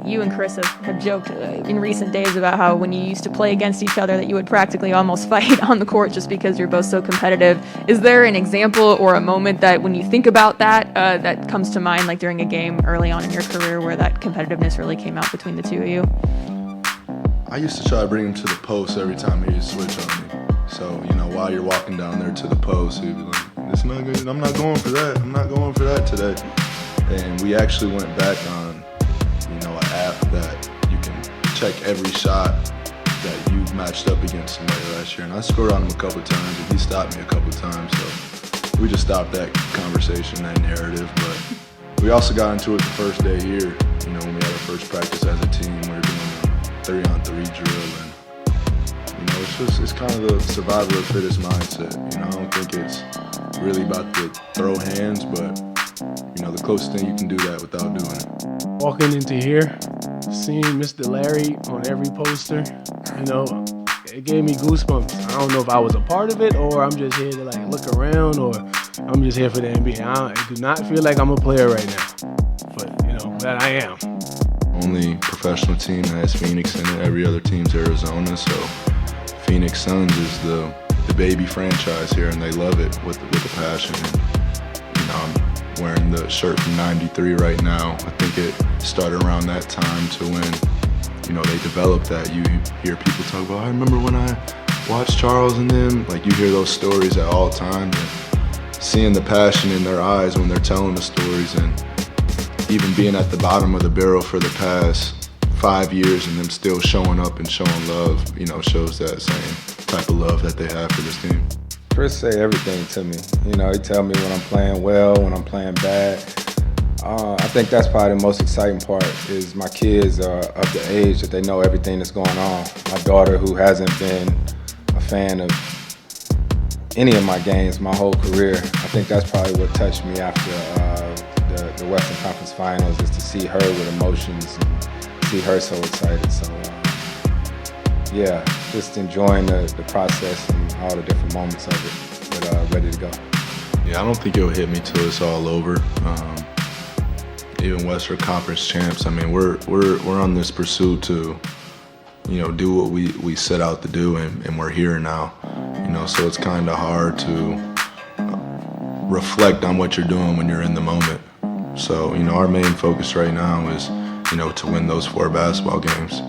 You and Chris have joked in recent days about how when you used to play against each other that you would practically almost fight on the court just because you're both so competitive. Is there an example or a moment that when you think about that, that comes to mind, like during a game early on in your career where that competitiveness really came out between the two of you? I used to try to bring him to the post every time he would switch on me. So, while you're walking down there to the post, he'd be like, "It's not good. I'm not going for that. I'm not going for that today." And we actually went back on an app that you can check every shot that you've matched up against somebody last year. And I scored on him a couple times, and he stopped me a couple times. So we just stopped that conversation, that narrative. But we also got into it the first day here, when we had our first practice as a team. We were doing a 3-on-3 drill. And, it's kind of the survival of the fittest mindset. I don't think it's really about the throw hands, but the closest thing you can do that without doing it. Walking into here, seeing Mr. Larry on every poster, it gave me goosebumps. I don't know if I was a part of it or I'm just here to look around or I'm just here for the NBA. I do not feel like I'm a player right now, but I am. Only professional team that has Phoenix in it. Every other team's Arizona, so Phoenix Suns is the baby franchise here, and they love it with a passion. And, I'm wearing the shirt from '93 right now. I think it started around that time to when, they developed that. You hear people talk about, I remember when I watched Charles and them. You hear those stories at all times, and seeing the passion in their eyes when they're telling the stories, and even being at the bottom of the barrel for the past 5 years and them still showing up and showing love, shows that same type of love that they have for this team. Chris say everything to me. He tell me when I'm playing well, when I'm playing bad. I think that's probably the most exciting part is my kids are of the age that they know everything that's going on. My daughter, who hasn't been a fan of any of my games my whole career, I think that's probably what touched me after the Western Conference Finals is to see her with emotions and see her so excited. So, yeah, just enjoying the process and all the different moments of it, but ready to go. Yeah, I don't think it'll hit me till it's all over. Even Western Conference champs, we're on this pursuit to, do what we set out to do, and we're here now. So it's kind of hard to reflect on what you're doing when you're in the moment. So, our main focus right now is, to win those 4 basketball games,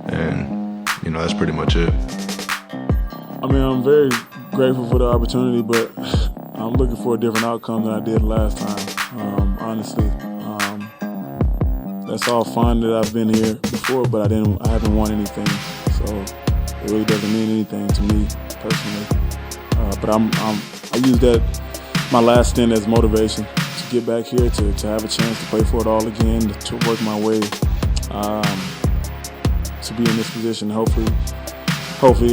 and that's pretty much it. I'm very grateful for the opportunity, but I'm looking for a different outcome than I did last time. Honestly, that's all fine that I've been here before, but I haven't won anything, so it really doesn't mean anything to me personally. But I use that my last stint as motivation to get back here, to have a chance to play for it all again, to work my way to be in this position. Hopefully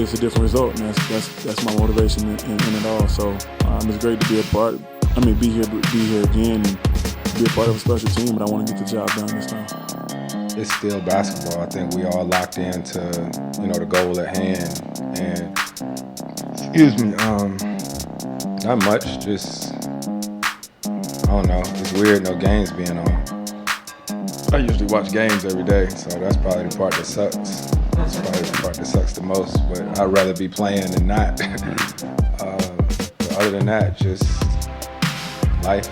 it's a different result, and that's my motivation in it all. So it's great to be a part. Be here again and be a part of a special team, but I want to get the job done this time. It's still basketball. I think we all locked into the goal at hand, and not much. Just I don't know. It's weird, no games being on. I usually watch games every day, so that's probably the part that sucks. That's probably the part that sucks the most, but I'd rather be playing than not. But other than that, just life.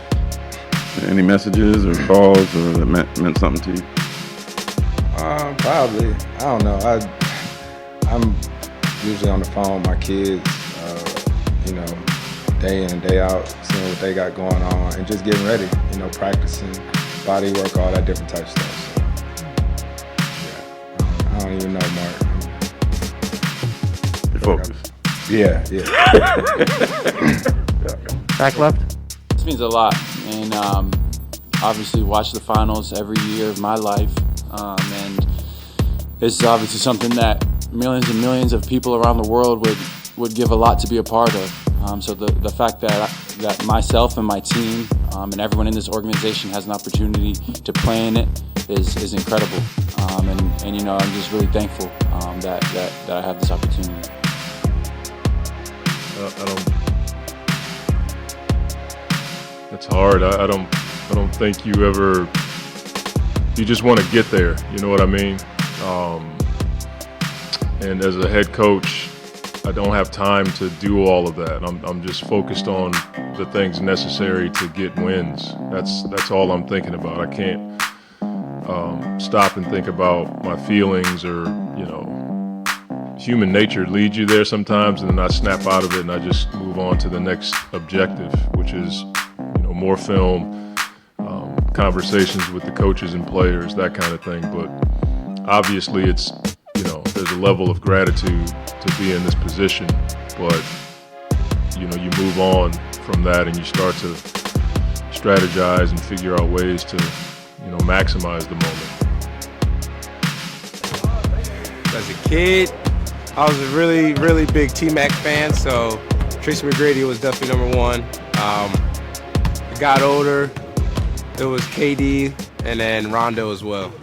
Any messages or calls or that meant something to you? Probably. I don't know. I'm usually on the phone with my kids, day in and day out, seeing what they got going on and just getting ready, practicing, body work, all that different type stuff. So, yeah, I don't even know, Mark. You're focused. Yeah. Back left? This means a lot, and obviously watch the finals every year of my life, and this is obviously something that millions and millions of people around the world would give a lot to be a part of. So the fact that myself and my team and everyone in this organization has an opportunity to play in it is incredible, and I'm just really thankful that I have this opportunity. It's hard. I don't think you ever you just want to get there. You know what I mean? And as a head coach, I don't have time to do all of that. I'm just focused on the things necessary to get wins. That's all I'm thinking about. I can't stop and think about my feelings, or human nature leads you there sometimes, and then I snap out of it and I just move on to the next objective, which is more film, conversations with the coaches and players, that kind of thing. But obviously it's there's a level of gratitude to be in this position, but you move on from that and you start to strategize and figure out ways to maximize the moment. As a kid, I was a really, really big T-Mac fan, so Tracy McGrady was definitely number one. It got older, it was KD, and then Rondo as well.